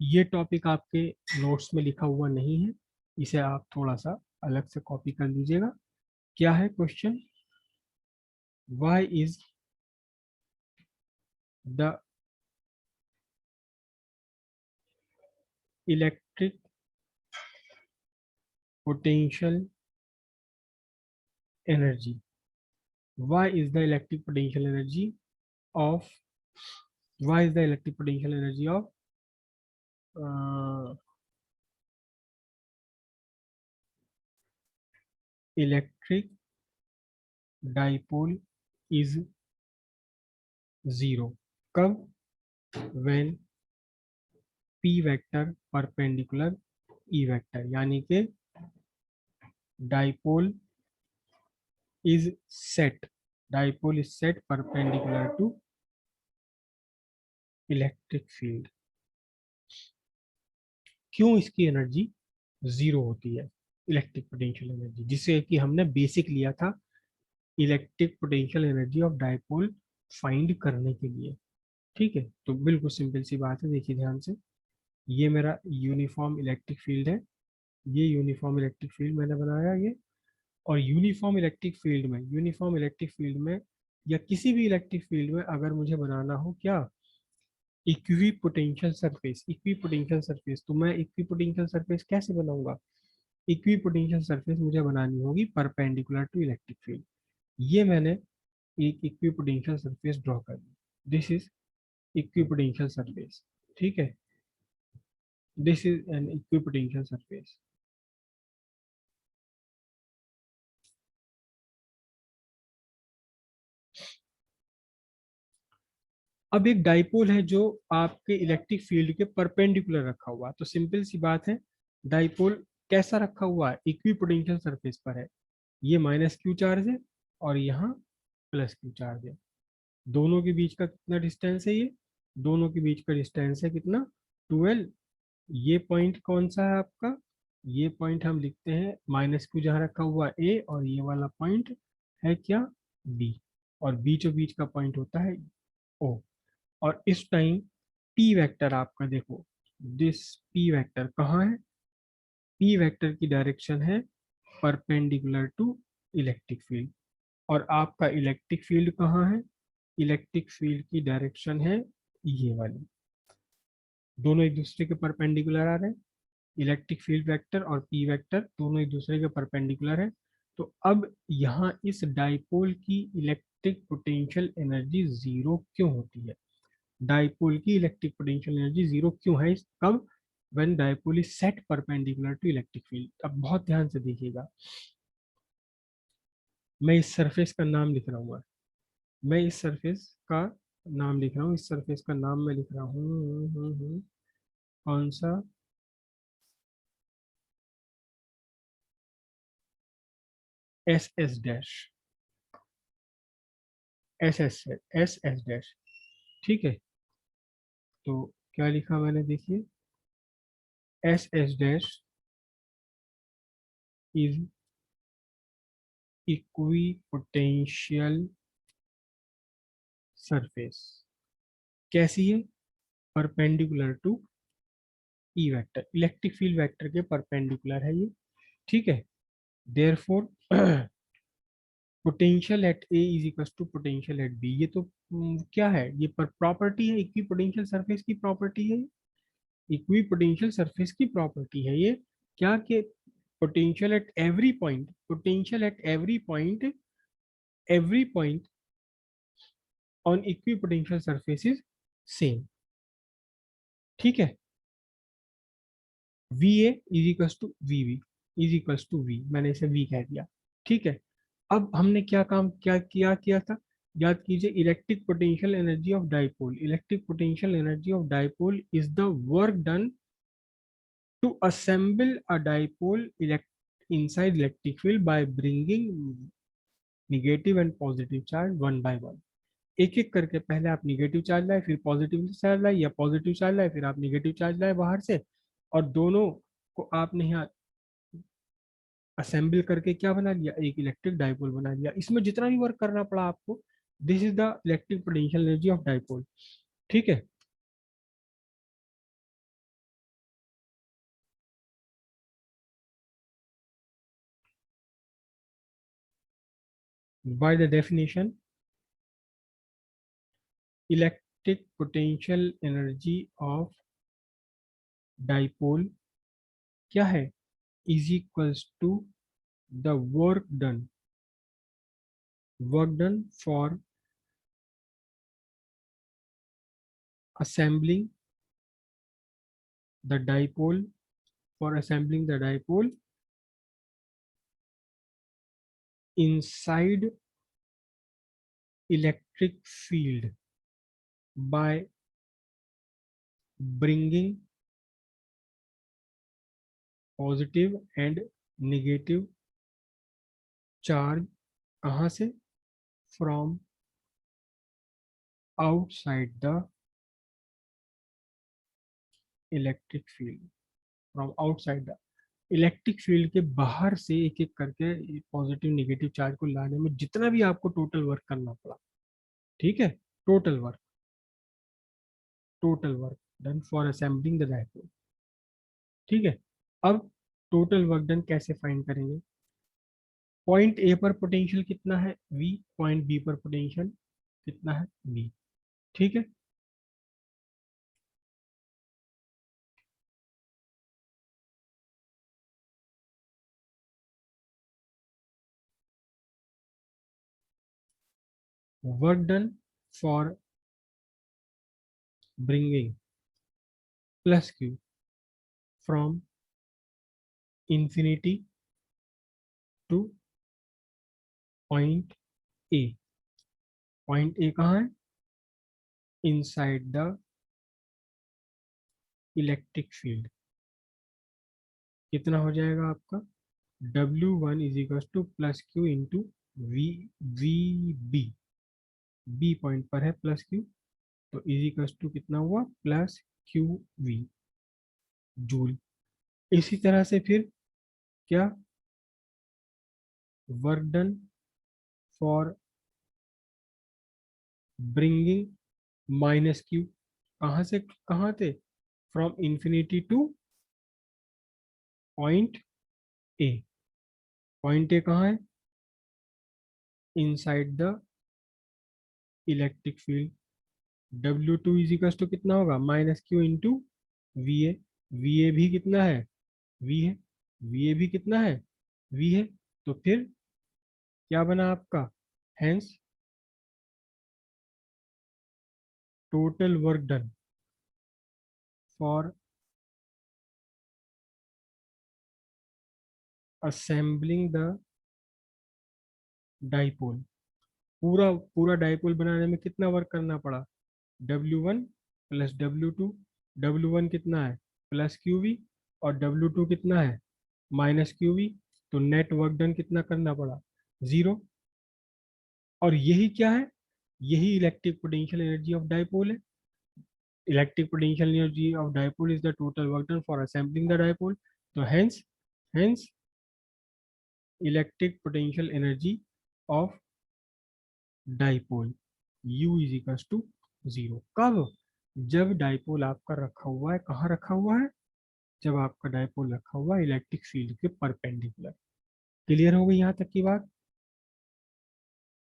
ये टॉपिक आपके नोट्स में लिखा हुआ नहीं है, इसे आप थोड़ा सा अलग से कॉपी कर लीजिएगा। क्या है question? Why is the electric potential energy, why is the electric potential energy of why is the electric potential energy of uh, electric dipole is zero? कब? when p vector perpendicular e vector, यानी कि dipole is set dipole is set perpendicular to electric field। क्यों इसकी energy zero होती है, electric potential energy, जिसे कि हमने बेसिक लिया था electric potential energy of dipole find करने के लिए। ठीक है, तो बिल्कुल सिंपल सी बात है, देखिए ध्यान से। ये मेरा यूनिफॉर्म इलेक्ट्रिक फील्ड है, ये यूनिफॉर्म इलेक्ट्रिक फील्ड मैंने बनाया ये। और यूनिफॉर्म इलेक्ट्रिक फील्ड में या किसी भी इलेक्ट्रिक फील्ड में अगर मुझे बनाना हो क्या, इक्वी पोटेंशियल सरफेस, तो मैं इक्वी पोटेंशियल सरफेस कैसे बनाऊंगा? इक्वी पोटेंशियल सरफेस मुझे बनानी होगी परपेंडिकुलर टू इलेक्ट्रिक फील्ड। ये मैंने एक इक्विपोटेंशियल सरफेस ड्रॉ कर दी। This is equipotential surface. ठीक है, this is an equipotential surface. अब एक डाइपोल है जो आपके इलेक्ट्रिक फील्ड के परपेंडिकुलर रखा हुआ है, तो सिंपल सी बात है, डाइपोल कैसा रखा हुआ है? इक्विपोटेंशियल सरफेस पर है। ये माइनस क्यू चार्ज है और यहाँ प्लस क्यू चार्ज है। दोनों के बीच का कितना डिस्टेंस है? ये दोनों के बीच का डिस्टेंस है कितना? 12। ये पॉइंट कौन सा है आपका? ये पॉइंट हम लिखते हैं माइनस क्यू जहाँ रखा हुआ ए, और ये वाला पॉइंट है क्या? बी। और बीचों बीच का पॉइंट होता है ओ। और इस टाइम पी वेक्टर आपका देखो, दिस पी वेक्टर कहाँ है? पी वेक्टर की डायरेक्शन है परपेंडिकुलर टू इलेक्ट्रिक फील्ड। और आपका इलेक्ट्रिक फील्ड कहाँ है? इलेक्ट्रिक फील्ड की डायरेक्शन है ये वाली। दोनों एक दूसरे के परपेंडिकुलर आ रहे हैं, इलेक्ट्रिक फील्ड वेक्टर और पी वेक्टर दोनों एक दूसरे के परपेंडिकुलर है। तो अब यहाँ इस डाइपोल की इलेक्ट्रिक पोटेंशियल एनर्जी जीरो क्यों होती है? डाइपोल की इलेक्ट्रिक पोटेंशियल एनर्जी जीरो क्यों है? कब? When dipole is set perpendicular to electric field. अब बहुत ध्यान से देखिएगा, मैं इस सरफेस का नाम लिख रहा हूँ, मैं इस सरफेस का नाम लिख रहा हूँ, इस सरफेस का नाम मैं लिख रहा हूँ कौन सा? S S dash, S S dash. ठीक है, तो क्या लिखा मैंने, देखिए, S S dash is equipotential surface. कैसी है? Perpendicular to E vector, electric field vector के परपेंडिकुलर है ये। ठीक है, therefore potential at A is equal to potential at B. ये तो क्या है? ये प्रॉपर्टी है, इक्वी पोटेंशियल सरफेस की प्रॉपर्टी है, इक्वी पोटेंशियल सरफेस की प्रॉपर्टी है ये। क्या कि potential at every point on equipotential surface is same. ठीक है, V A is equals to V B is equals to V, मैंने इसे वी कह दिया। ठीक है, अब हमने क्या किया था? याद कीजिए, electric potential energy of dipole is the work done to assemble a dipole inside electric field by bringing negative and positive charge one by one. एक एक करके पहले आप निगेटिव चार्ज लाए, फिर पॉजिटिव चार्ज लाए, या पॉजिटिव चार्ज लाए फिर आप निगेटिव चार्ज लाए बाहर से, और दोनों को आपने यहाँ असेंबल करके क्या बना लिया? एक इलेक्ट्रिक डाइपोल बना लिया। इसमें जितना भी वर्क करना पड़ा आपको, this is the electric potential energy of dipole. ठीक है, by the definition electric potential energy of dipole क्या है, is equals to the work done for assembling the dipole inside electric field by bringing positive and negative charge कहाँ से, from outside the electric field, from outside the electric field के बाहर से एक एक करके पॉजिटिव नेगेटिव चार्ज को लाने में जितना भी आपको टोटल वर्क करना पड़ा, ठीक है, total work done for assembling the dipole, ठीक है। अब टोटल वर्क डन कैसे फाइंड करेंगे, पॉइंट ए पर पोटेंशियल कितना है V, पॉइंट बी पर पोटेंशियल कितना है V, ठीक है। Work done for bringing plus Q from infinity to point A, point A कहाँ है, इनसाइड द इलेक्ट्रिक फील्ड, कितना हो जाएगा आपका W1 is equal to plus Q into V B point पर है प्लस क्यू, तो इज इक्वल टू कितना हुआ प्लस क्यू वी जूल। इसी तरह से फिर क्या, work done for bringing minus Q, कहाँ से कहाँ थे, from infinity to point A, point A कहाँ है, inside the electric field, W2 is equal to कितना होगा minus Q into V A, V A भी कितना है V है, वी ए भी कितना है V है, तो फिर क्या बना आपका, hence total work done for assembling the dipole, पूरा पूरा डाइपोल बनाने में कितना वर्क करना पड़ा, W1 प्लस W2, W1 कितना है प्लस QV और W2 कितना है माइनस QV, तो नेट वर्क डन कितना करना पड़ा 0। और यही क्या है, यही electric potential energy of dipole है, electric potential energy of dipole is the total work done for assembling the dipole, तो hence electric potential energy of dipole U is equal to 0, कब, जब डाइपोल आपका रखा हुआ है, कहाँ रखा हुआ है, जब आपका डाइपोल रखा हुआ है इलेक्ट्रिक फील्ड के परपेंडिकुलर। क्लियर हो गई यहाँ तक की बात।